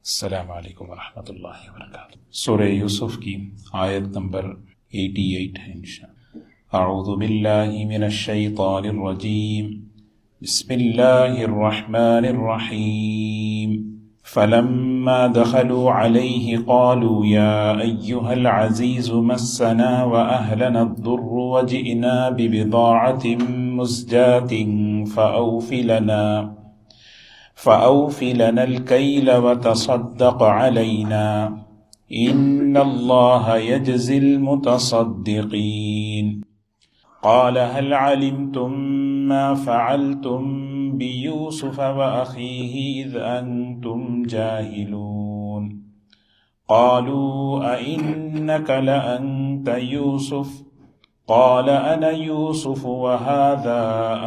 السلام علیکم ورحمۃ اللہ وبرکاتہ۔ سورہ یوسف کی آیت نمبر 88 ہے انشاءاللہ۔ اعوذ باللہ من الشیطان الرجیم، بسم اللہ الرحمن الرحیم۔ فلما دخلوا علیہ قالوا یا ایہا العزیز مسنا واہلنا الضر وجئنا ببضاعۃ مزجاۃ فأوف لنا الكيل وتصدق علينا إن الله يجزي المتصدقين قال هل علمتم ما فعلتم بيوسف وأخيه إذ أنتم جاهلون قالوا أئنك لأنت يوسف قال أنا يوسف وهذا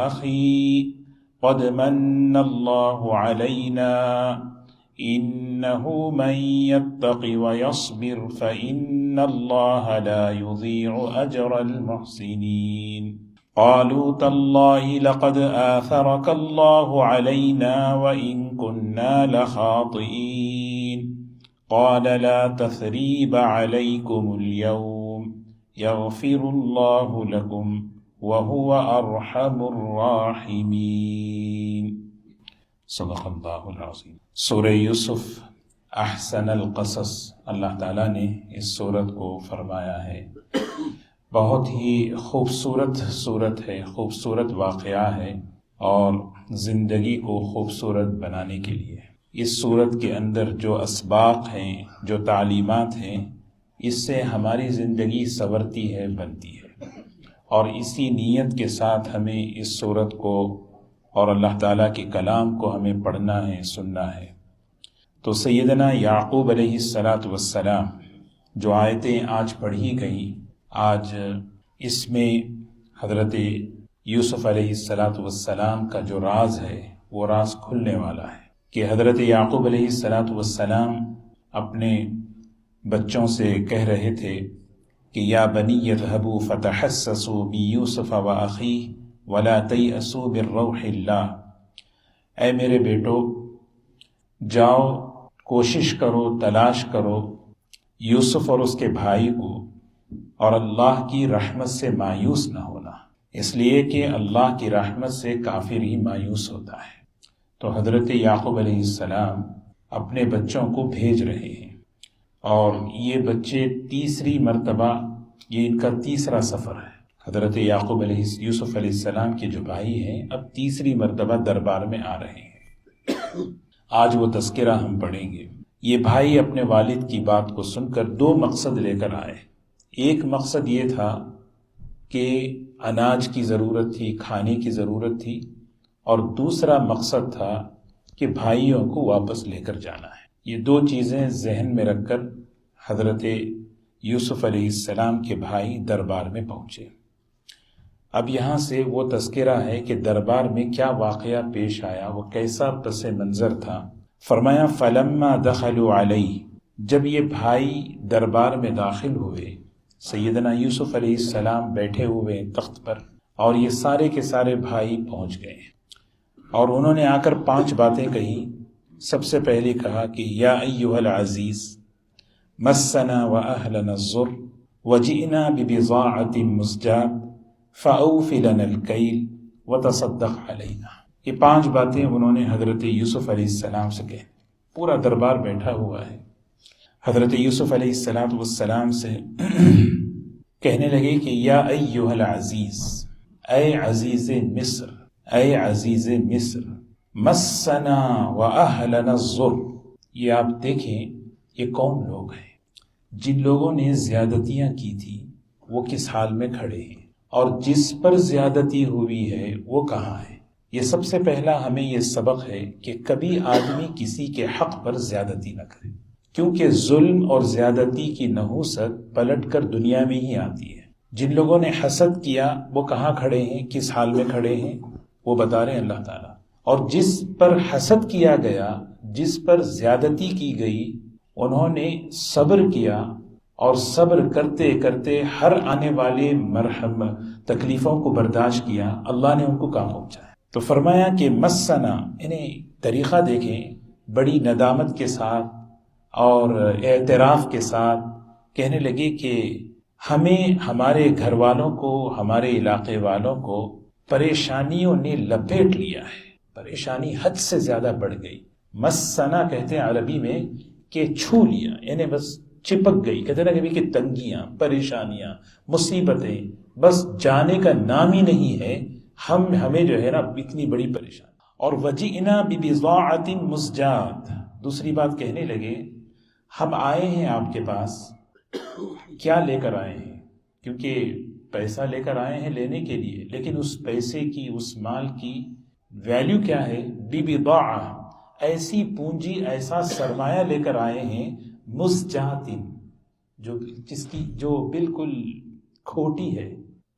أخي قد من الله علينا إنه من يتق ويصبر فإن الله لا يضيع أجر المحسنين قالوا تالله لقد آثرك الله علينا وإن كنا لخاطئين قال لا تثريب عليكم اليوم يغفر الله لكم وَهُوَ أَرْحَمُ الرَّاحِمِينَ۔ صدق اللہ العظیم۔ سورہ یوسف احسن القصص، اللہ تعالیٰ نے اس سورت کو فرمایا ہے بہت ہی خوبصورت سورت ہے، خوبصورت واقعہ ہے اور زندگی کو خوبصورت بنانے کے لیے اس سورت کے اندر جو اسباق ہیں، جو تعلیمات ہیں، اس سے ہماری زندگی سنورتی ہے، بنتی ہے، اور اسی نیت کے ساتھ ہمیں اس سورت کو اور اللہ تعالیٰ کے کلام کو ہمیں پڑھنا ہے، سننا ہے۔ تو سیدنا یعقوب علیہ السلام جو آیتیں آج پڑھی گئیں، آج اس میں حضرت یوسف علیہ السلام کا جو راز ہے وہ راز کھلنے والا ہے کہ حضرت یعقوب علیہ السلام اپنے بچوں سے کہہ رہے تھے کہ یا بنی اذهبوا فتحسسوا من یوسف واخیہ ولا تیأسوا من روح اللہ، اے میرے بیٹو جاؤ، کوشش کرو، تلاش کرو یوسف اور اس کے بھائی کو، اور اللہ کی رحمت سے مایوس نہ ہونا، اس لیے کہ اللہ کی رحمت سے کافر ہی مایوس ہوتا ہے۔ تو حضرت یعقوب علیہ السلام اپنے بچوں کو بھیج رہے ہیں، اور یہ بچے تیسری مرتبہ، یہ ان کا تیسرا سفر ہے۔ حضرت یوسف علیہ السلام کے جو بھائی ہیں اب تیسری مرتبہ دربار میں آ رہے ہیں۔ آج وہ تذکرہ ہم پڑھیں گے۔ یہ بھائی اپنے والد کی بات کو سن کر دو مقصد لے کر آئے۔ ایک مقصد یہ تھا کہ اناج کی ضرورت تھی، کھانے کی ضرورت تھی، اور دوسرا مقصد تھا کہ بھائیوں کو واپس لے کر جانا ہے۔ یہ دو چیزیں ذہن میں رکھ کر حضرت یوسف علیہ السلام کے بھائی دربار میں پہنچے۔ اب یہاں سے وہ تذکرہ ہے کہ دربار میں کیا واقعہ پیش آیا، وہ کیسا پس منظر تھا۔ فرمایا فلما دخلوا علیہ، جب یہ بھائی دربار میں داخل ہوئے، سیدنا یوسف علیہ السلام بیٹھے ہوئے تخت پر، اور یہ سارے کے سارے بھائی پہنچ گئے، اور انہوں نے آ کر 5 باتیں کہی۔ سب سے پہلے کہا کہ یا ایھا العزیز مسنا واہلنا الضر وجئنا ببضاعۃ مزجاۃ فاوف لنا الکیل وتصدق علینا۔ یہ 5 باتیں انہوں نے حضرت یوسف علیہ السلام سے کہی۔ پورا دربار بیٹھا ہوا ہے، حضرت یوسف علیہ السلام سے کہنے لگے کہ یا ایھا العزیز، اے عزیز مصر، اے عزیز مصر، مسنا واہلنا الضر۔ یہ آپ دیکھیں یہ کون لوگ ہیں؟ جن لوگوں نے زیادتیاں کی تھی وہ کس حال میں کھڑے ہیں، اور جس پر زیادتی ہوئی ہے وہ کہاں ہے؟ یہ سب سے پہلا ہمیں یہ سبق ہے کہ کبھی آدمی کسی کے حق پر زیادتی نہ کرے، کیونکہ ظلم اور زیادتی کی نحوست پلٹ کر دنیا میں ہی آتی ہے۔ جن لوگوں نے حسد کیا وہ کہاں کھڑے ہیں، کس حال میں کھڑے ہیں، وہ بتا رہے ہیں اللہ تعالیٰ۔ اور جس پر حسد کیا گیا، جس پر زیادتی کی گئی، انہوں نے صبر کیا، اور صبر کرتے کرتے ہر آنے والے تکلیفوں کو برداشت کیا، اللہ نے ان کو کہاں پہنچایا۔ تو فرمایا کہ مسنا، انہیں طریقہ دیکھیں، بڑی ندامت کے ساتھ اور اعتراف کے ساتھ کہنے لگے کہ ہمیں ہمارے گھر والوں کو، ہمارے علاقے والوں کو پریشانیوں نے لپیٹ لیا ہے، پریشانی حد سے زیادہ بڑھ گئی۔ مسنا کہتے ہیں عربی میں کہ چھو لیا، یعنی بس چپک گئی، کہتے ہیں نا کہ تنگیاں، پریشانیاں، مصیبتیں بس جانے کا نام ہی نہیں ہے، ہمیں جو ہے نا اتنی بڑی پریشانی۔ اور وجئنا ببضاعۃ مزجاۃ، دوسری بات کہنے لگے ہم آئے ہیں آپ کے پاس، کیا لے کر آئے ہیں؟ کیونکہ پیسہ لے کر آئے ہیں لینے کے لیے، لیکن اس پیسے کی، اس مال کی ویلیو کیا ہے؟ ببضاعۃ، ایسی پونجی، ایسا سرمایہ لے کر آئے ہیں، مزجاۃ، جو بالکل کھوٹی ہے،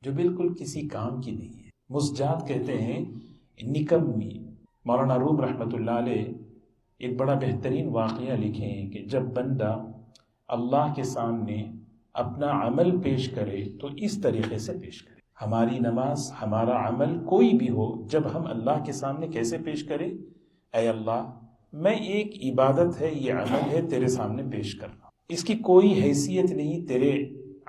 جو بالکل کسی کام کی نہیں ہے۔ مزجاۃ کہتے ہیں نکمی۔ مولانا روم رحمۃ اللہ علیہ ایک بڑا بہترین واقعہ لکھے ہیں کہ جب بندہ اللہ کے سامنے اپنا عمل پیش کرے تو اس طریقے سے پیش کرے۔ ہماری نماز، ہمارا عمل کوئی بھی ہو، جب ہم اللہ کے سامنے کیسے پیش کریں؟ اے اللہ، میں ایک عبادت ہے، یہ عمل ہے، تیرے سامنے پیش کر رہا ہوں، اس کی کوئی حیثیت نہیں تیرے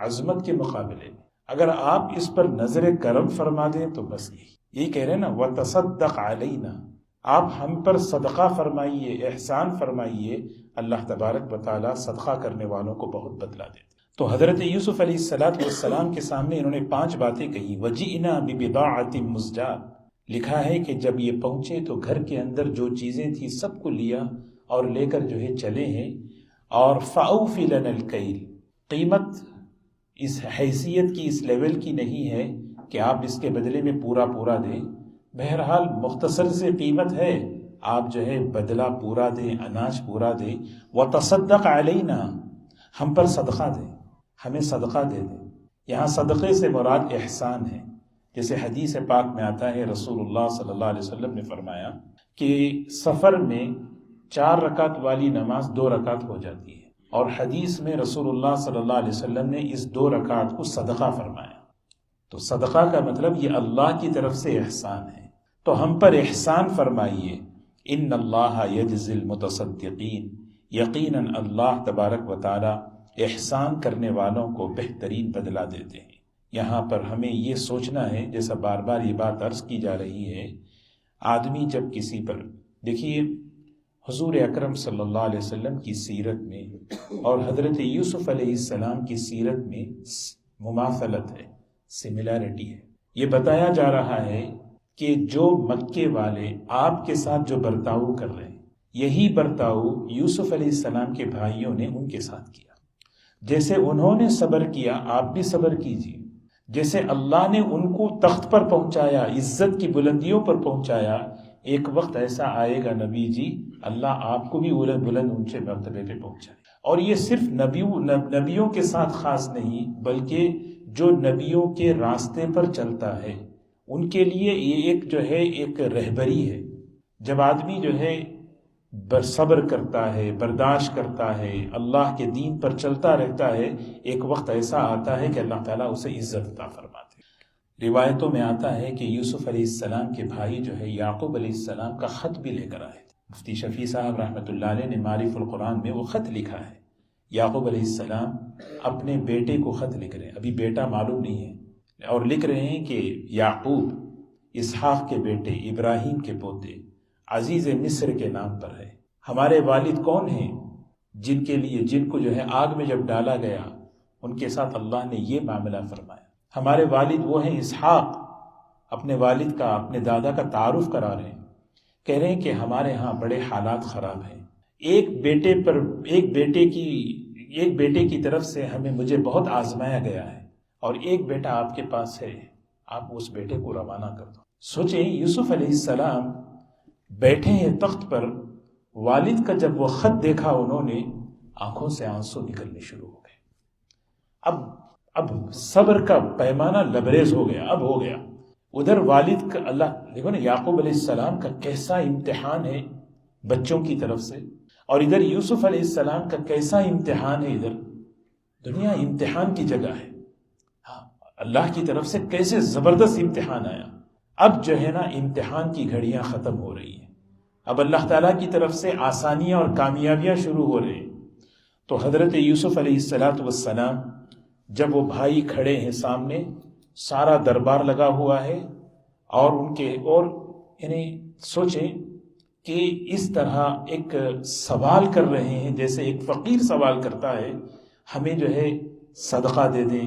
عظمت کے مقابلے میں، اگر آپ اس پر نظر کرم فرما دیں تو بس یہی کہہ رہے ہیں نا، وَتَصَدَّقْ عَلَيْنَا، آپ ہم پر صدقہ فرمائیے، احسان فرمائیے، اللہ تبارک و تعالیٰ صدقہ کرنے والوں کو بہت بدلہ دیتے۔ تو حضرت یوسف علیہ السلام کے سامنے انہوں نے 5 باتیں کہی۔ وَجِئْنَا بِبِضَاعَةٍ مُزْجَاةٍ، لکھا ہے کہ جب یہ پہنچے تو گھر کے اندر جو چیزیں تھیں سب کو لیا اور لے کر جو ہے چلے ہیں۔ اور فَأَوْفِ لَنَا الْكَيْلَ، قیمت اس حیثیت کی، اس لیول کی نہیں ہے کہ آپ اس کے بدلے میں پورا دیں، بہرحال مختصر سے قیمت ہے، آپ جو ہے بدلہ پورا دیں، اناج پورا دیں۔ وَتَصَدَّقْ عَلَيْنَا، ہم پر صدقہ دیں، ہمیں صدقہ دے دیں۔ یہاں صدقے سے مراد احسان ہے، جیسے حدیث پاک میں آتا ہے، رسول اللہ صلی اللہ علیہ وسلم نے فرمایا کہ سفر میں 4 رکعت والی نماز 2 رکعت ہو جاتی ہے، اور حدیث میں رسول اللہ صلی اللہ علیہ وسلم نے اس 2 رکعت کو صدقہ فرمایا۔ تو صدقہ کا مطلب یہ اللہ کی طرف سے احسان ہے، تو ہم پر احسان فرمائیے۔ ان اللہ یجزی المتصدقین، یقیناً اللہ تبارک و تعالی احسان کرنے والوں کو بہترین بدلہ دیتے ہیں۔ یہاں پر ہمیں یہ سوچنا ہے، جیسا بار بار یہ بات عرض کی جا رہی ہے، آدمی جب کسی پر، دیکھیے حضور اکرم صلی اللہ علیہ وسلم کی سیرت میں اور حضرت یوسف علیہ السلام کی سیرت میں مماثلت ہے، سملیرٹی ہے۔ یہ بتایا جا رہا ہے کہ جو مکے والے آپ کے ساتھ جو برتاؤ کر رہے ہیں، یہی برتاؤ یوسف علیہ السلام کے بھائیوں نے ان کے ساتھ کیا۔ جیسے انہوں نے صبر کیا، آپ بھی صبر کیجیے۔ جیسے اللہ نے ان کو تخت پر پہنچایا، عزت کی بلندیوں پر پہنچایا، ایک وقت ایسا آئے گا نبی جی، اللہ آپ کو بھی بلند اونچے مرتبے پہ پہنچائے۔ اور یہ صرف نبیوں کے ساتھ خاص نہیں، بلکہ جو نبیوں کے راستے پر چلتا ہے ان کے لیے یہ ایک جو ہے ایک رہبری ہے۔ جب آدمی جو ہے صبر کرتا ہے، برداشت کرتا ہے، اللہ کے دین پر چلتا رہتا ہے، ایک وقت ایسا آتا ہے کہ اللہ تعالیٰ اسے عزت عطا فرماتے ہیں۔ روایتوں میں آتا ہے کہ یوسف علیہ السلام کے بھائی جو ہے یعقوب علیہ السلام کا خط بھی لے کر آئے تھے۔ مفتی شفیع صاحب رحمۃ اللہ علیہ نے معارف القرآن میں وہ خط لکھا ہے، یعقوب علیہ السلام اپنے بیٹے کو خط لکھ رہے ہیں، ابھی بیٹا معلوم نہیں ہے، اور لکھ رہے ہیں کہ یعقوب اسحاق کے بیٹے، ابراہیم کے پوتے، عزیز مصر کے نام پر ہے۔ ہمارے والد کون ہیں جن کو جو ہے آگ میں جب ڈالا گیا ان کے ساتھ اللہ نے یہ معاملہ فرمایا۔ ہمارے والد وہ ہیں اسحاق، اپنے والد کا، اپنے دادا کا تعارف کرا رہے ہیں، کہہ رہے ہیں کہ ہمارے ہاں بڑے حالات خراب ہیں، ایک بیٹے کی طرف سے مجھے بہت آزمایا گیا ہے، اور ایک بیٹا آپ کے پاس ہے، آپ اس بیٹے کو روانہ کر دو۔ سوچیں یوسف علیہ السلام بیٹھے ہیں تخت پر، والد کا جب وہ خط دیکھا انہوں نے، آنکھوں سے آنسو نکلنے شروع ہو گئے۔ اب صبر کا پیمانہ لبریز ہو گیا، اب ہو گیا۔ ادھر والد کا، اللہ دیکھو نا، یعقوب علیہ السلام کا کیسا امتحان ہے بچوں کی طرف سے، اور ادھر یوسف علیہ السلام کا کیسا امتحان ہے۔ ادھر دنیا امتحان کی جگہ ہے، اللہ کی طرف سے کیسے زبردست امتحان آیا۔ اب جو ہے نا امتحان کی گھڑیاں ختم ہو رہی ہیں، اب اللہ تعالیٰ کی طرف سے آسانیاں اور کامیابیاں شروع ہو رہی ہیں۔ تو حضرت یوسف علیہ السلام جب وہ بھائی کھڑے ہیں سامنے، سارا دربار لگا ہوا ہے، اور ان کے یعنی سوچیں کہ اس طرح ایک سوال کر رہے ہیں جیسے ایک فقیر سوال کرتا ہے، ہمیں جو ہے صدقہ دے دیں،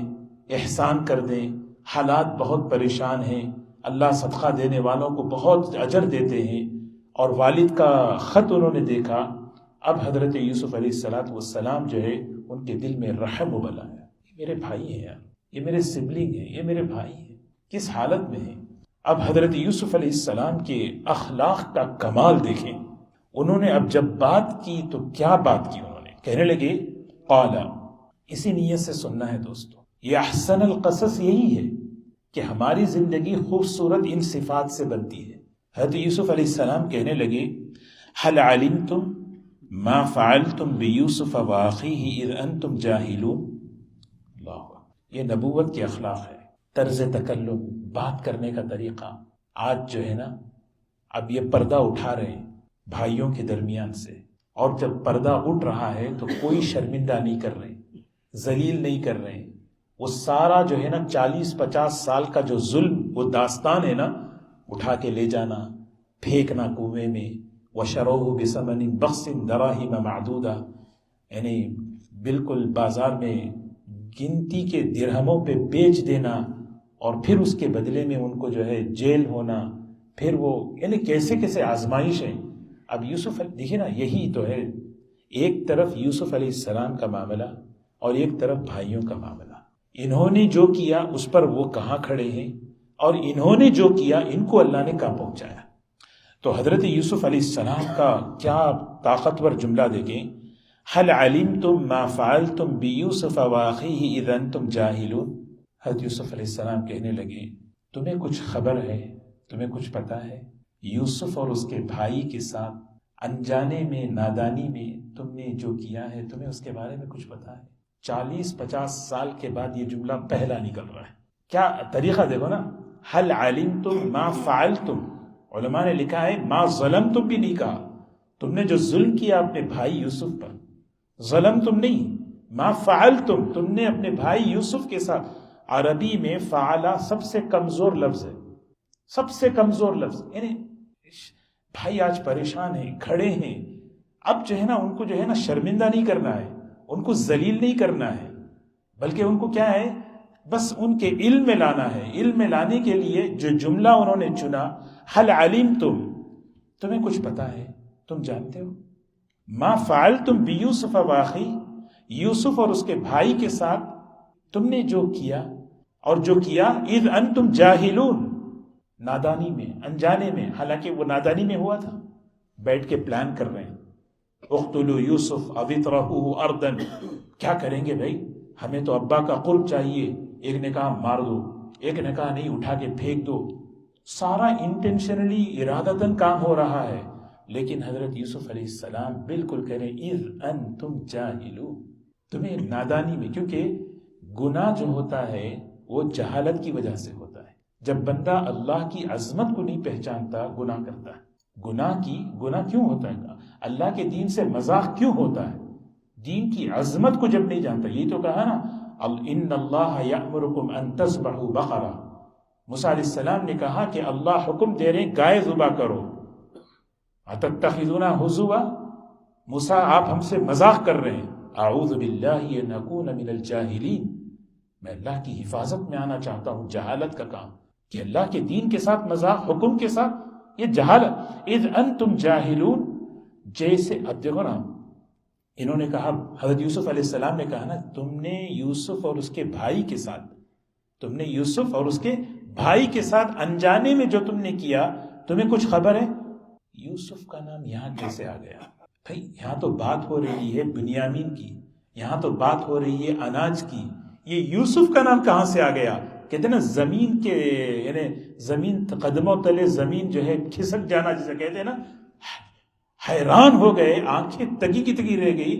احسان کر دیں، حالات بہت پریشان ہیں، اللہ صدقہ دینے والوں کو بہت اجر دیتے ہیں، اور والد کا خط انہوں نے دیکھا۔ اب حضرت یوسف علیہ السلام جو ہے ان کے دل میں رحم ابل آیا، یہ میرے بھائی ہیں یار، یہ میرے سبلنگ ہیں، یہ میرے بھائی ہیں، کس حالت میں ہیں۔ اب حضرت یوسف علیہ السلام کے اخلاق کا کمال دیکھیں، انہوں نے اب جب بات کی تو کیا بات کی، انہوں نے کہنے لگے قال، اسی نیت سے سننا ہے دوستو، یہ احسن القصص یہی ہے کہ ہماری زندگی خوبصورت ان صفات سے بنتی ہے۔ حضرت یوسف علیہ السلام کہنے لگے هل علمتم ما فعلتم بیوسف واخیہ اذ انتم جاہلون۔ اللہ، یہ نبوت کے اخلاق ہے، طرز تکلم، بات کرنے کا طریقہ۔ آج جو ہے نا، اب یہ پردہ اٹھا رہے ہیں بھائیوں کے درمیان سے، اور جب پردہ اٹھ رہا ہے تو کوئی شرمندہ نہیں کر رہے، ذلیل نہیں کر رہے۔ وہ سارا جو ہے نا 40-50 سال کا جو ظلم، وہ داستان ہے نا، اٹھا کے لے جانا، پھینکنا کنویں میں، وَشَرَوْهُ بِثَمَنٍ بَخْسٍ دَرَاهِمَ مَعْدُودَةٍ، یعنی بالکل بازار میں گنتی کے درہموں پہ بیچ دینا، اور پھر اس کے بدلے میں ان کو جو ہے جیل ہونا، پھر وہ یعنی کیسے کیسے آزمائشیں۔ اب یوسف دیکھیے نا، یہی تو ہے، ایک طرف یوسف علیہ السلام کا معاملہ اور ایک طرف بھائیوں کا معاملہ۔ انہوں نے جو کیا اس پر وہ کہاں کھڑے ہیں، اور انہوں نے جو کیا ان کو اللہ نے کہاں پہنچایا۔ تو حضرت یوسف علیہ السلام کا کیا طاقتور جملہ دیکھیں، هل علمتم ما فعلتم بیوسف واخیہ اذ انتم جاہلون۔ حضرت یوسف علیہ السلام کہنے لگے تمہیں کچھ خبر ہے، تمہیں کچھ پتا ہے، یوسف اور اس کے بھائی کے ساتھ انجانے میں، نادانی میں تم نے جو کیا ہے، تمہیں اس کے بارے میں کچھ پتا ہے؟ 40-50 سال کے بعد یہ جملہ پہلا نکل رہا ہے۔ کیا طریقہ دیکھو نا، هل علمتم ما فعلتم، علماء نے لکھا ہے ما ظلمتم بھی نہیں کہا، تم نے جو ظلم کیا اپنے بھائی یوسف پر، ظلم تم نہیں، ما فعلتم، تم نے اپنے بھائی یوسف کے ساتھ۔ عربی میں فعلا سب سے کمزور لفظ ہے، سب سے کمزور لفظ، یعنی بھائی آج پریشان ہیں، کھڑے ہیں، اب جو ہے نا ان کو جو ہے نا شرمندہ نہیں کرنا ہے، ان کو ذلیل نہیں کرنا ہے، بلکہ ان کو کیا ہے، بس ان کے علم میں لانا ہے۔ علم میں لانے کے لیے جو جملہ انہوں نے چنا، هل علمتم، تمہیں کچھ پتا ہے، تم جانتے ہو، ما فعلتم بیوسف واخی، یوسف اور اس کے بھائی کے ساتھ تم نے جو کیا، اور جو کیا اذ انتم جاہلون، نادانی میں، انجانے میں، حالانکہ وہ نادانی میں ہوا تھا، بیٹھ کے پلان کر رہے ہیں، اقتلوا یوسف او اطرحوه ارضا، کیا کریں گے بھائی، ہمیں تو ابا کا قرب چاہیے، ایک نے کہا مار دو، ایک نے کہا نہیں اٹھا کے پھینک دو، سارا انٹینشنلی ارادتاً کام ہو رہا ہے، لیکن حضرت یوسف علیہ السلام بالکل کہہ رہے اذ انتم جاہلون، تمہیں نادانی میں، کیونکہ گناہ جو ہوتا ہے وہ جہالت کی وجہ سے ہوتا ہے۔ جب بندہ اللہ کی عظمت کو نہیں پہچانتا، گناہ کرتا ہے۔ گناہ کیوں ہوتا ہے؟ اللہ کے دین سے مذاق کیوں ہوتا ہے؟ دین کی عظمت کو جب نہیں جانتا۔ یہی تو کہا نا، ان اللہ یأمرکم ان تذبحوا بقرہ، موسیٰ علیہ السلام نے کہا کہ اللہ حکم دے رہے گائے ذبح کرو، اتتخذونہ ہزوا، موسیٰ آپ ہم سے مذاق کر رہے ہیں، اعوذ باللہ ان اکون من الجاہلین، میں اللہ کی حفاظت میں آنا چاہتا ہوں۔ جہالت کا کام کہ اللہ کے دین کے ساتھ مذاق، حکم کے ساتھ، یہ جہالت۔ اذ انتم جاہلون، جیسے اب دیکھو نا، انہوں نے کہا، حضرت یوسف علیہ السلام نے کہا نا، تم نے یوسف اور اس کے بھائی کے ساتھ، تم نے یوسف اور اس کے بھائی کے ساتھ انجانے میں جو تم نے کیا، تمہیں کچھ خبر ہے؟ یوسف کا نام یہاں کیسے آ گیا؟ بھائی یہاں تو بات ہو رہی ہے بنیامین کی، یہاں تو بات ہو رہی ہے اناج کی، یہ یوسف کا نام کہاں سے آ گیا؟ کہتے ہیں نا زمین کے، یعنی زمین قدموں تلے زمین جو ہے کھسک جانا جسے کہتے ہیں نا، حیران ہو گئے، آنکھیں تگی کی تگی رہ گئی،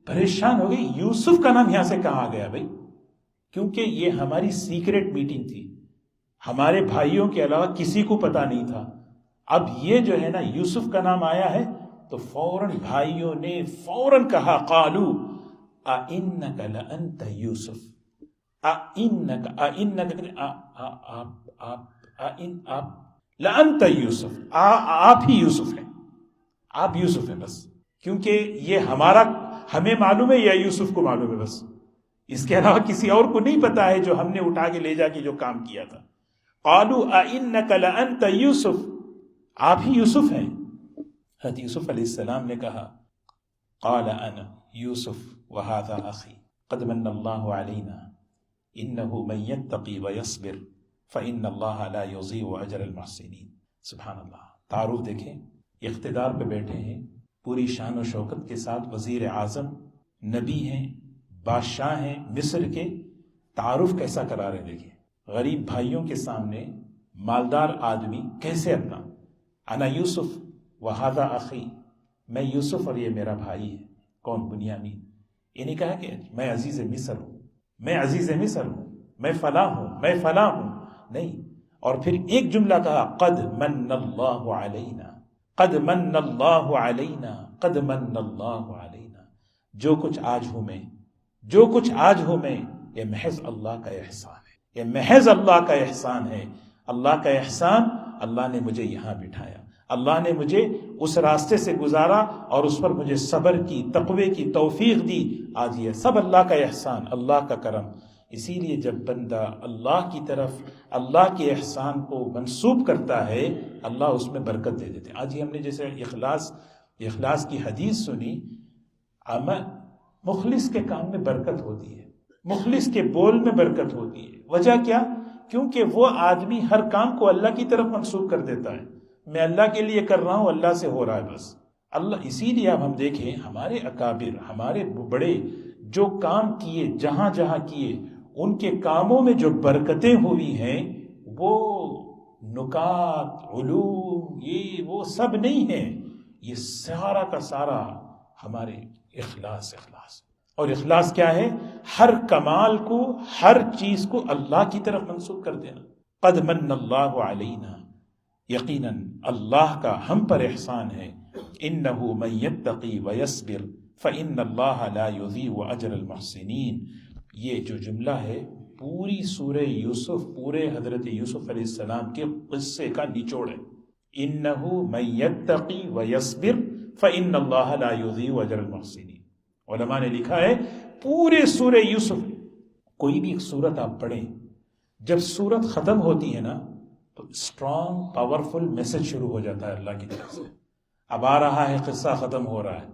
پریشان ہو گئی، یوسف کا نام یہاں سے کہاں آ گیا بھائی؟ کیونکہ یہ ہماری سیکرٹ میٹنگ تھی، ہمارے بھائیوں کے علاوہ کسی کو پتا نہیں تھا۔ اب یہ جو ہے نا یوسف کا نام آیا ہے تو فوراً بھائیوں نے فوراً کہا، قالو اِنَّكَ لَأَنْتَ یوسف، لَأَنْتَ یوسف، آپ ہی یوسف ہیں، آپ یوسف ہیں بس، کیونکہ یہ ہمیں معلوم ہے یا یوسف کو معلوم ہے بس، اس کے علاوہ کسی اور کو نہیں پتا ہے جو ہم نے اٹھا کے لے جا کے جو کام کیا تھا۔ قالوا اِنَّكَ لَأَنْتَ یوسف، آپ ہی یوسف ہیں۔ حضرت یوسف علیہ السلام نے کہا قال انا یوسف وهذا اخی قد من اللہ علینا انه من يتقی ويصبر فإن اللہ لا يضيع اجر المحسنین۔ سبحان اللہ، تعارف دیکھیں، اقتدار پہ بیٹھے ہیں، پوری شان و شوکت کے ساتھ، وزیر اعظم، نبی ہیں، بادشاہ ہیں مصر کے، تعارف کیسا کرا رہے دیکھیں، غریب بھائیوں کے سامنے مالدار آدمی کیسے اپنا، انا یوسف وہذا اخی، میں یوسف اور یہ میرا بھائی ہے، کون؟ بنیامین۔ یہ نہیں کہا کہ میں عزیز مصر ہوں، میں عزیز مصر ہوں، میں فلاں ہوں، میں فلاں ہوں، نہیں۔ اور پھر ایک جملہ کہا قد من اللہ علینا، قد من اللہ علینا، قد من اللہ علینا، جو کچھ آج ہوں میں، جو کچھ آج ہوں میں، یہ محض اللہ کا احسان ہے، یہ محض اللہ کا احسان ہے، اللہ کا احسان، اللہ نے مجھے یہاں بٹھایا، اللہ نے مجھے اس راستے سے گزارا اور اس پر مجھے صبر کی، تقوی کی توفیق دی، آج یہ سب اللہ کا احسان، اللہ کا کرم۔ اسی لیے جب بندہ اللہ کی طرف اللہ کے احسان کو منسوب کرتا ہے، اللہ اس میں برکت دے دیتے ہیں۔ آج ہی ہم نے جیسے اخلاص کی حدیث سنی، مخلص کے کام میں برکت ہوتی ہے، مخلص کے بول میں برکت ہوتی ہے۔ وجہ کیا؟ کیونکہ وہ آدمی ہر کام کو اللہ کی طرف منسوب کر دیتا ہے، میں اللہ کے لیے کر رہا ہوں، اللہ سے ہو رہا ہے بس اللہ۔ اسی لیے اب ہم دیکھیں ہمارے اکابر، ہمارے بڑے جو کام کیے، جہاں جہاں کیے، ان کے کاموں میں جو برکتیں ہوئی ہیں، وہ نکات، علوم، یہ وہ سب نہیں ہیں، یہ سارا کا سارا ہمارے اخلاص۔ اور اخلاص کیا ہے؟ ہر کمال کو، ہر چیز کو اللہ کی طرف منسوب کر دینا۔ قد من اللہ علینا، یقیناً اللہ کا ہم پر احسان ہے، انہ من یتقی ویصبر فإن اللہ لا یضیع اجر المحسنین۔ یہ جو جملہ ہے پوری سورہ یوسف، پورے حضرت یوسف علیہ السلام کے قصے کا نچوڑ ہے، انہ من یتقی ویصبر فإن اللہ لا یضیع اجر المحسنین۔ علماء نے لکھا ہے پورے سورہ یوسف، کوئی بھی ایک سورت آپ پڑھیں، جب سورت ختم ہوتی ہے نا تو اسٹرانگ پاورفل میسج شروع ہو جاتا ہے اللہ کی طرف سے، اب آ رہا ہے، قصہ ختم ہو رہا ہے،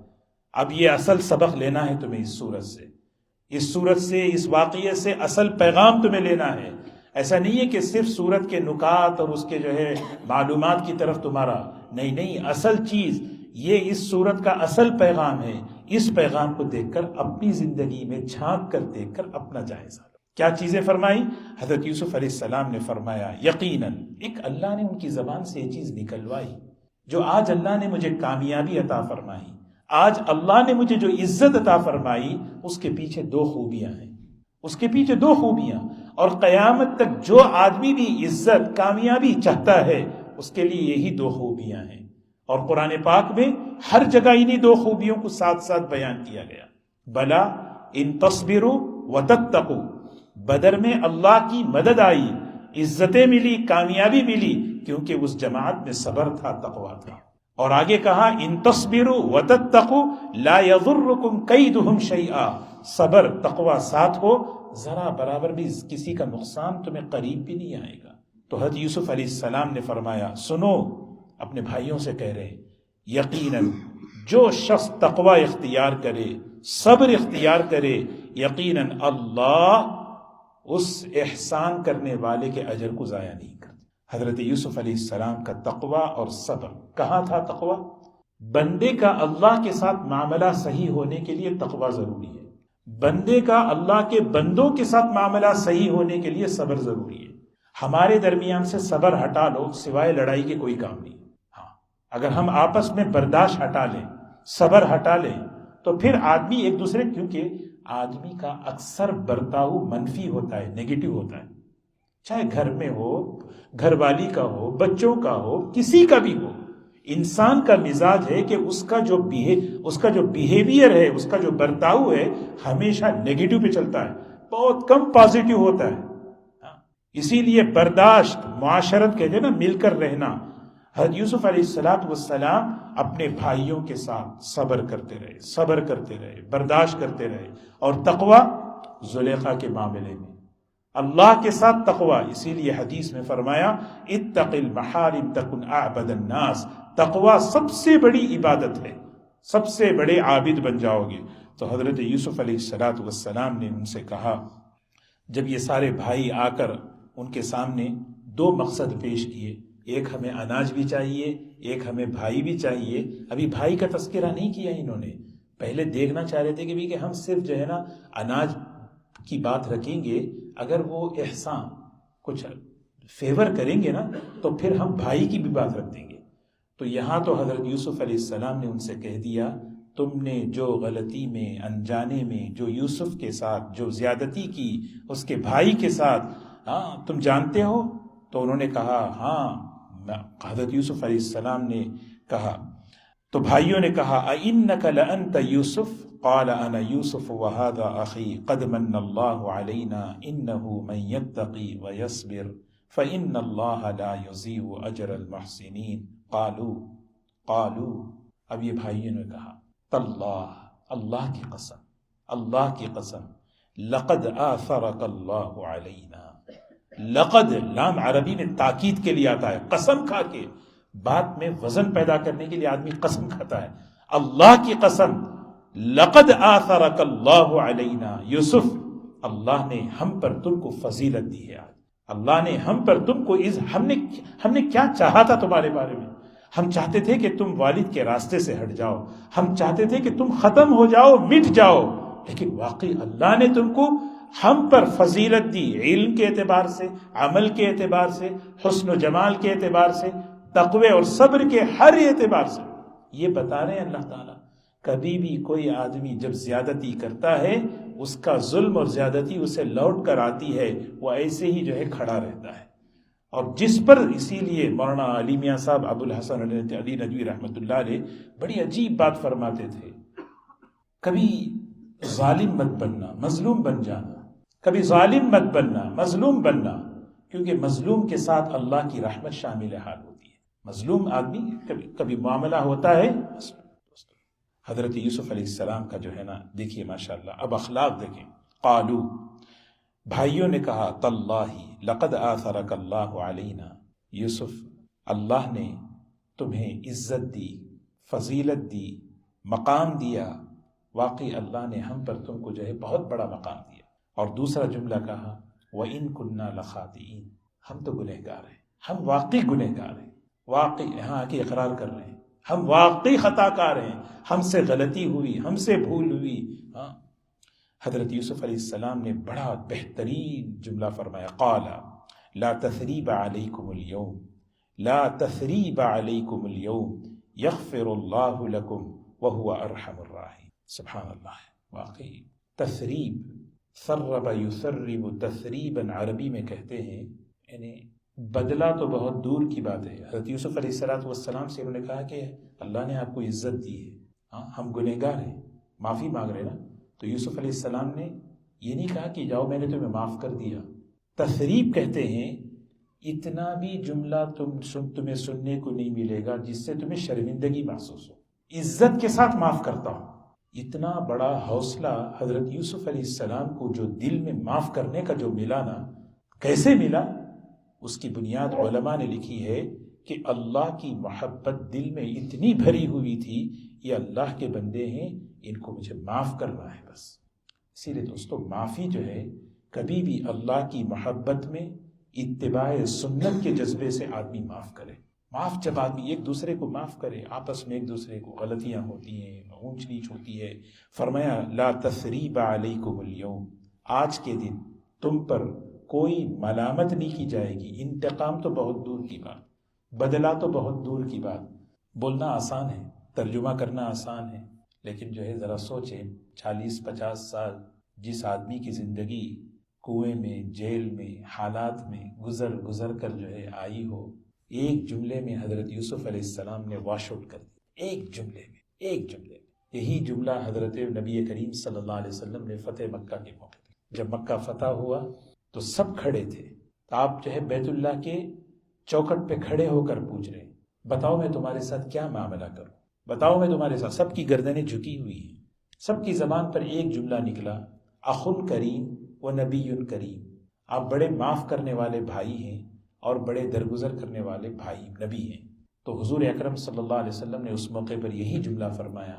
اب یہ اصل سبق لینا ہے تمہیں اس سورت سے، اس واقعے سے اصل پیغام تمہیں لینا ہے۔ ایسا نہیں ہے کہ صرف سورت کے نکات اور اس کے جو ہے معلومات کی طرف تمہارا، نہیں، اصل چیز یہ اس سورت کا اصل پیغام ہے۔ اس پیغام کو دیکھ کر اپنی زندگی میں جھانک کر دیکھ کر اپنا جائزہ لو۔ کیا چیزیں فرمائی؟ حضرت یوسف علیہ السلام نے فرمایا یقیناً، ایک اللہ نے ان کی زبان سے یہ چیز نکلوائی، جو آج اللہ نے مجھے کامیابی عطا فرمائی، آج اللہ نے مجھے جو عزت عطا فرمائی، اس کے پیچھے دو خوبیاں ہیں، اس کے پیچھے دو خوبیاں، اور قیامت تک جو آدمی بھی عزت، کامیابی چاہتا ہے، اس کے لیے یہی دو خوبیاں ہیں۔ اور قرآن پاک میں ہر جگہ انہی دو خوبیوں کو ساتھ ساتھ بیان کیا گیا۔ بلا ان تصبروا وتتقوا، بدر میں اللہ کی مدد آئی، عزتیں ملی، کامیابی ملی، کیونکہ اس جماعت میں صبر تھا، تقویٰ تھا۔ اور آگے کہا ان تصبروا وتتقوا لا يضركم كيدهم شيئا، صبر تقویٰ ساتھ ہو، ذرا برابر بھی کسی کا نقصان تمہیں قریب بھی نہیں آئے گا۔ تو حضرت یوسف علیہ السلام نے فرمایا سنو، اپنے بھائیوں سے کہہ رہے یقیناً جو شخص تقویٰ اختیار کرے، صبر اختیار کرے، یقیناً اللہ اس احسان کرنے والے کے اجر کو ضائع نہیں کرتا۔ حضرت یوسف علیہ السلام کا تقویٰ اور صبر کہاں تھا؟ تقویٰ، بندے کا اللہ کے ساتھ معاملہ صحیح ہونے کے لیے تقویٰ ضروری ہے، بندے کا اللہ کے بندوں کے ساتھ معاملہ صحیح ہونے کے لیے صبر ضروری ہے۔ ہمارے درمیان سے صبر ہٹا لو، سوائے لڑائی کے کوئی کام نہیں۔ اگر ہم آپس میں برداشت ہٹا لیں، صبر ہٹا لیں، تو پھر آدمی ایک دوسرے، کیونکہ آدمی کا اکثر برتاؤ منفی ہوتا ہے، نیگیٹو ہوتا ہے، چاہے گھر میں ہو، گھر والی کا ہو، بچوں کا ہو، کسی کا بھی ہو، انسان کا مزاج ہے کہ اس کا جو بیہیویئر ہے، اس کا جو برتاؤ ہے، ہمیشہ نیگیٹو پہ چلتا ہے، بہت کم پازیٹیو ہوتا ہے۔ اسی لیے برداشت، معاشرت کہتے ہیں نا، مل کر رہنا۔ حضرت یوسف علیہ السلام اپنے بھائیوں کے ساتھ صبر کرتے رہے، برداشت کرتے رہے، اور تقوی زلیخا کے معاملے میں اللہ کے ساتھ تقوی۔ اسی لیے حدیث میں فرمایا اتق المحارم تکن اعبد الناس، تقوی سب سے بڑی عبادت ہے، سب سے بڑے عابد بن جاؤ گے۔ تو حضرت یوسف علیہ السلام نے ان سے کہا، جب یہ سارے بھائی آ کر ان کے سامنے دو مقصد پیش کیے، ایک ہمیں اناج بھی چاہیے، ایک ہمیں بھائی بھی چاہیے۔ ابھی بھائی کا تذکرہ نہیں کیا انہوں نے، پہلے دیکھنا چاہ رہے تھے کہ ہم صرف جو ہے نا اناج کی بات رکھیں گے، اگر وہ احسان کچھ فیور کریں گے نا تو پھر ہم بھائی کی بھی بات رکھ دیں گے۔ تو یہاں تو حضرت یوسف علیہ السلام نے ان سے کہہ دیا، تم نے جو غلطی میں، انجانے میں، جو یوسف کے ساتھ جو زیادتی کی اس کے بھائی کے ساتھ، تم جانتے ہو؟ تو انہوں نے کہا ہاں۔ حضرت یوسف علیہ السلام نے کہا، تو بھائیوں نے کہا اِنَّكَ لَأَنْتَ يُوسُف قَالَ أَنَا يُوسُفُ وَهَذَا أَخِي قَدْ مَنَّ اللَّهُ عَلَيْنَا إِنَّهُ مَنْ يَتَّقِي وَيَصْبِرْ فَإِنَّ اللَّهَ لَا يُضِيعُ أَجْرَ الْمُحْسِنِينَ۔ قالوا اب یہ بھائیوں نے کہا، تاللہ، اللہ کی قسم، اللہ کی قسم، لقد آثرك اللہ علینا۔ لقد، لام عربی میں تاکید کے لیے آتا ہے، قسم کھا کے، بات میں وزن پیدا کرنے کے لیے آدمی قسم کھاتا ہے۔ اللہ کی قسم، لقد آثرك اللہ علینا یوسف، اللہ نے ہم پر تم کو فضیلت دی ہے۔ آج اللہ نے ہم پر تم کو ہم نے کیا چاہا تھا تمہارے بارے میں؟ ہم چاہتے تھے کہ تم والد کے راستے سے ہٹ جاؤ، ہم چاہتے تھے کہ تم ختم ہو جاؤ، مٹ جاؤ، لیکن واقعی اللہ نے تم کو ہم پر فضیلت دی، علم کے اعتبار سے، عمل کے اعتبار سے، حسن و جمال کے اعتبار سے، تقوی اور صبر کے ہر اعتبار سے۔ یہ بتا رہے ہیں اللہ تعالیٰ، کبھی بھی کوئی آدمی جب زیادتی کرتا ہے، اس کا ظلم اور زیادتی اسے لوٹ کر آتی ہے، وہ ایسے ہی جو ہے کھڑا رہتا ہے۔ اور جس پر، اسی لیے مولانا علی میاں صاحب ابو الحسن علی ندوی رحمۃ اللہ علیہ بڑی عجیب بات فرماتے تھے، کبھی ظالم مت بننا، مظلوم بن جانا، کبھی ظالم مت بننا، مظلوم بننا، کیونکہ مظلوم کے ساتھ اللہ کی رحمت شامل حال ہوتی ہے۔ مظلوم آدمی کبھی معاملہ ہوتا ہے۔ حضرت یوسف علیہ السلام کا جو ہے نا، دیکھیے ماشاءاللہ، اب اخلاق دیکھیں۔ قالو، بھائیوں نے کہا، تاللہ لقد آثرک اللہ علینا، یوسف، اللہ نے تمہیں عزت دی، فضیلت دی، مقام دیا، واقعی اللہ نے ہم پر تم کو جو ہے بہت بڑا مقام دیا۔ اور دوسرا جملہ کہا، وَإِن كُنَّا لَخَاطِئِينَ، ہم تو گنہگار ہیں، ہم واقعی گنہگار ہیں، واقعی یہاں آ کے اقرار کر رہے ہیں، ہم واقعی خطا کار ہیں، ہم سے غلطی ہوئی، ہم سے بھول ہوئی۔ حضرت یوسف علیہ السلام نے بڑا بہترین جملہ فرمایا، قال لا تثریب علیکم اليوم، لا تثریب علیکم اليوم یغفر اللہ لکم وہو ارحم الراحمین۔ سبحان اللہ، واقعی تثریب، ثرب یثرب تثریبا عربی میں کہتے ہیں، یعنی بدلہ تو بہت دور کی بات ہے۔ حضرت یوسف علیہ السلام سے انہوں نے کہا کہ اللہ نے آپ کو عزت دی ہے، ہم گنہگار ہیں، معافی مانگ رہے نا۔ تو یوسف علیہ السلام نے یہ نہیں کہا کہ جاؤ میں نے تمہیں معاف کر دیا۔ تثریب کہتے ہیں اتنا بھی جملہ تمہیں سننے کو نہیں ملے گا جس سے تمہیں شرمندگی محسوس ہو، عزت کے ساتھ معاف کرتا ہوں۔ اتنا بڑا حوصلہ حضرت یوسف علیہ السلام کو جو دل میں معاف کرنے کا جو ملا نا، کیسے ملا؟ اس کی بنیاد علماء نے لکھی ہے کہ اللہ کی محبت دل میں اتنی بھری ہوئی تھی، یہ اللہ کے بندے ہیں، ان کو مجھے معاف کرنا ہے بس۔ اسی لیے دوستو، معافی جو ہے کبھی بھی اللہ کی محبت میں اتباع سنت کے جذبے سے آدمی معاف کرے۔ معاف جب آدمی ایک دوسرے کو معاف کرے، آپس میں ایک دوسرے کو، غلطیاں ہوتی ہیں، اونچ نیچ ہوتی ہے، فرمایا لا تثریب علیکم اليوم، آج کے دن تم پر کوئی ملامت نہیں کی جائے گی۔ انتقام تو بہت دور کی بات، بدلہ تو بہت دور کی بات، بولنا آسان ہے، ترجمہ کرنا آسان ہے، لیکن جو ہے ذرا سوچیں 40-50 سال جس آدمی کی زندگی کنویں میں، جیل میں، حالات میں گزر کر جو ہے آئی ہو، ایک جملے میں حضرت یوسف علیہ السلام نے واش آؤٹ کر دیا، ایک جملے میں، ایک جملے میں۔ یہی جملہ حضرت نبی کریم صلی اللہ علیہ وسلم نے فتح مکہ کے موقع پہ، جب مکہ فتح ہوا تو سب کھڑے تھے، تو آپ جو ہے بیت اللہ کے چوکٹ پہ کھڑے ہو کر پوچھ رہے ہیں بتاؤ میں تمہارے ساتھ کیا معاملہ کروں، بتاؤ میں تمہارے ساتھ۔ سب کی گردنیں جھکی ہوئی ہیں، سب کی زبان پر ایک جملہ نکلا، اخ کریم و نبی کریم، آپ بڑے معاف کرنے والے بھائی ہیں اور بڑے درگزر کرنے والے بھائی نبی ہیں۔ تو حضور اکرم صلی اللہ علیہ وسلم نے اس موقع پر یہی جملہ فرمایا،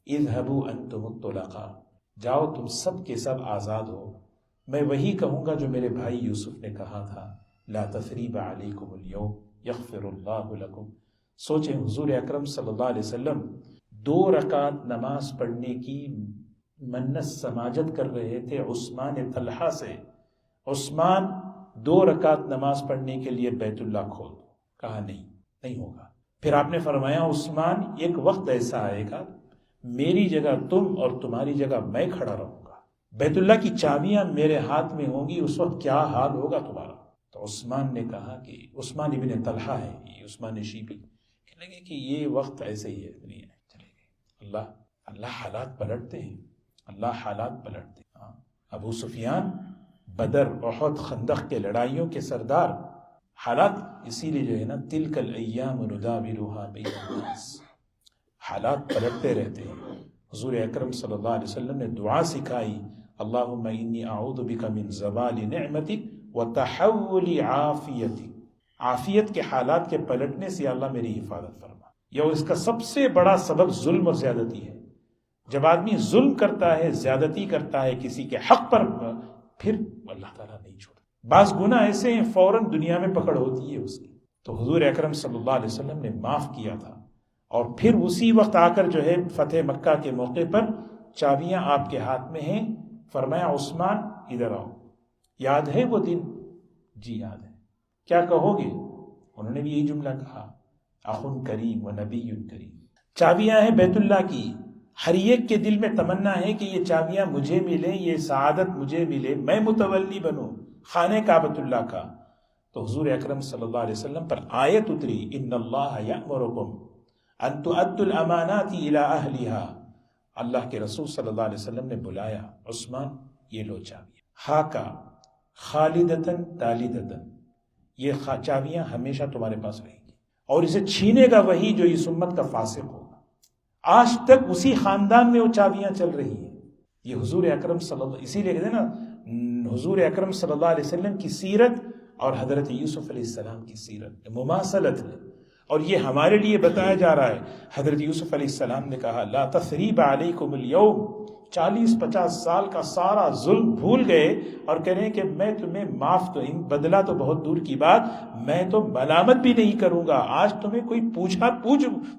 اذهبوا انتم الطلقاء، جاؤ تم سب کے سب آزاد ہو۔ میں وہی کہوں گا جو میرے بھائی یوسف نے کہا تھا، لا تثریب علیکم اليوم یغفر اللہ لکم۔ سوچیں حضور اکرم صلی اللہ علیہ وسلم 2 رکعت نماز پڑھنے کی منت سماجت کر رہے تھے عثمان طلحہ سے، عثمان 2 رکعت نماز پڑھنے کے لیے بیت اللہ کھول دو، کہا نہیں ہوگا۔ پھر آپ نے فرمایا عثمان ایک وقت ایسا آئے گا میری جگہ تم اور تمہاری جگہ میں کھڑا رہوں گا، بیت اللہ کی چابیاں میرے ہاتھ میں ہوں گی، اس وقت کیا حال ہوگا تمہارا۔ تو عثمان نے کہا کہ عثمان ابن طلحہ ہے، یہ عثمان شیبی، کہنے لگے کہ یہ وقت ایسے ہی ہے، نہیں ہے، چلے گئے۔ اللہ حالات پلٹتے ہیں، اللہ حالات پلٹتے ہیں۔ ابو سفیان بدر، احد، خندق کے لڑائیوں کے سردار، حالات اسی لیے جو ہے نا تلک الایام نداولها بین الناس، حالات پلٹتے رہتے ہیں۔ حضور اکرم صلی اللہ علیہ وسلم نے دعا سکھائی، اللہم انی اعوذ بک من زوال نعمتک وتحول عافیتک، عافیت کے حالات کے پلٹنے سے اللہ میری حفاظت فرما۔ یہ اس کا سب سے بڑا سبب ظلم اور زیادتی ہے۔ جب آدمی ظلم کرتا ہے، زیادتی کرتا ہے کسی کے حق پر، پھر اللہ تعالیٰ نہیں چھوڑتا۔ بعض گناہ ایسے ہیں فوراً دنیا میں پکڑ ہوتی ہے اس کی۔ تو حضور اکرم صلی اللہ علیہ وسلم نے معاف کیا تھا، اور پھر اسی وقت آ کر جو ہے فتح مکہ کے موقع پر چابیاں آپ کے ہاتھ میں ہیں، فرمایا عثمان ادھر آؤ، یاد ہے وہ دن؟ جی یاد ہے۔ کیا کہو گے؟ انہوں نے بھی یہی جملہ کہا، اخ کریم و نبی کریم۔ چابیاں ہیں بیت اللہ کی، ہر ایک کے دل میں تمنا ہے کہ یہ چابیاں مجھے ملیں، یہ سعادت مجھے ملے، میں متولی بنوں خانہ کعبۃ اللہ کا۔ تو حضور اکرم صلی اللہ علیہ وسلم پر آیت اتری، ان اللہ یأمرکم ان تؤدوا الامانات الی اہلھا۔ اللہ کے رسول صلی اللہ علیہ وسلم نے بلایا، عثمان یہ لو چابیاں، ہاکا خالدتن تالدتن، یہ چابیاں ہمیشہ تمہارے پاس رہیں گی، اور اسے چھینے گا وہی جو اس امت کا فاسق ہوگا۔ آج تک اسی خاندان میں وہ چابیاں چل رہی ہیں۔ یہ حضور اکرم صلی اللہ، اسی لیے کہتے ہیں نا حضور اکرم صلی اللہ علیہ وسلم کی سیرت اور حضرت یوسف علیہ السلام کی سیرت مماثلت ہے، اور یہ ہمارے لیے بتایا جا رہا ہے۔ حضرت یوسف علیہ السلام نے کہا لا تثریب علیکم اليوم، 40-50 سال کا سارا ظلم بھول گئے اور کہہ رہے ہیں کہ میں تمہیں معاف تو، بدلہ تو بہت دور کی بات، میں تو ملامت بھی نہیں کروں گا، آج تمہیں کوئی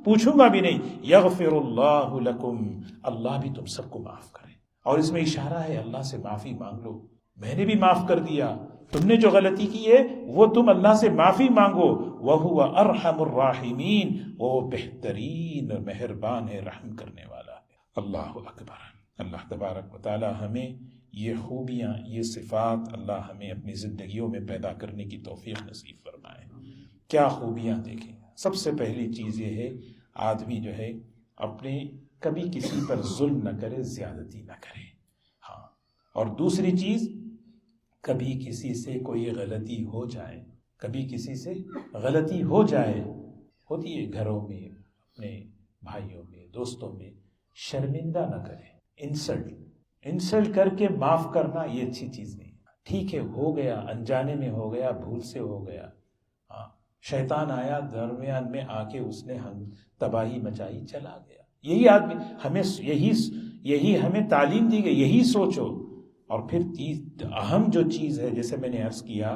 پوچھوں گا بھی نہیں، یغفر اللہ لکم، اللہ بھی تم سب کو معاف کرے۔ اور اس میں اشارہ ہے اللہ سے معافی مانگ لو، میں نے بھی معاف کر دیا، تم نے جو غلطی کی ہے وہ تم اللہ سے معافی مانگو، وَهُوَ أَرْحَمُ الرَّاحِمِينَ، وہ بہترین اور مہربان ہے، رحم کرنے والا ہے۔ اللہ اکبر۔ اللہ تبارک و تعالی ہمیں یہ خوبیاں، یہ صفات اللہ ہمیں اپنی زندگیوں میں پیدا کرنے کی توفیق نصیب فرمائے۔ کیا خوبیاں دیکھیں، سب سے پہلی چیز یہ ہے آدمی جو ہے اپنے کبھی کسی پر ظلم نہ کرے، زیادتی نہ کرے۔ ہاں، اور دوسری چیز کبھی کسی سے کوئی غلطی ہو جائے، کبھی کسی سے غلطی ہو جائے، ہوتی ہے گھروں میں، اپنے بھائیوں میں، دوستوں میں، شرمندہ نہ کرے، انسلٹ کر کے معاف کرنا یہ اچھی چیز نہیں۔ ٹھیک ہے ہو گیا، انجانے میں ہو گیا، بھول سے ہو گیا، ہاں شیطان آیا درمیان میں آ کے اس نے تباہی مچائی، چلا گیا۔ یہی آدمی ہمیں یہی ہمیں تعلیم دی گئی، یہی سوچو۔ اور پھر اہم جو چیز ہے، جیسے میں نے عرض کیا،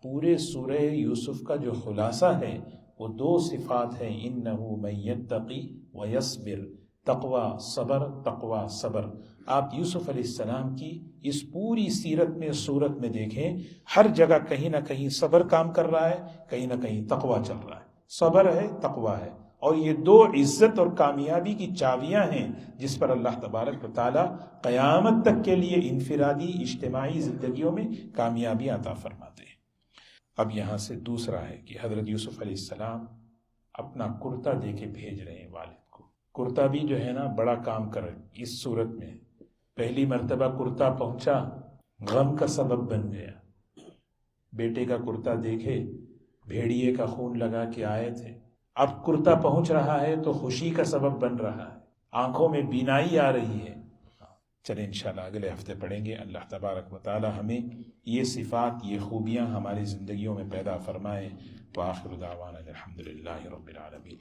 پورے سورہ یوسف کا جو خلاصہ ہے وہ 2 صفات ہیں، انہ من یتقی ویصبر، تقوی صبر، تقوی صبر۔ آپ یوسف علیہ السلام کی اس پوری سیرت میں، صورت میں دیکھیں، ہر جگہ کہیں نہ کہیں صبر کام کر رہا ہے، کہیں نہ کہیں تقوی چل رہا ہے، صبر ہے، تقوی ہے، اور یہ 2 عزت اور کامیابی کی چابیاں ہیں جس پر اللہ تبارک و تعالی قیامت تک کے لیے انفرادی اجتماعی زندگیوں میں کامیابی عطا فرماتے ہیں۔ اب یہاں سے دوسرا ہے کہ حضرت یوسف علیہ السلام اپنا کرتا دے کے بھیج رہے ہیں والد کو. کرتا بھی جو ہے نا بڑا کام کر اس صورت میں. پہلی مرتبہ کرتا پہنچا، غم کا سبب بن گیا. بیٹے کا کرتا دیکھے، بھیڑیے کا خون لگا کے آئے تھے، اب کرتا پہنچ رہا ہے تو خوشی کا سبب بن رہا ہے، آنکھوں میں بینائی آ رہی ہے. چلیں انشاءاللہ اگلے ہفتے پڑھیں گے. اللہ تبارک و تعالی ہمیں یہ صفات، یہ خوبیاں ہماری زندگیوں میں پیدا فرمائے. وآخر دعوانا الحمدللہ رب العالمین.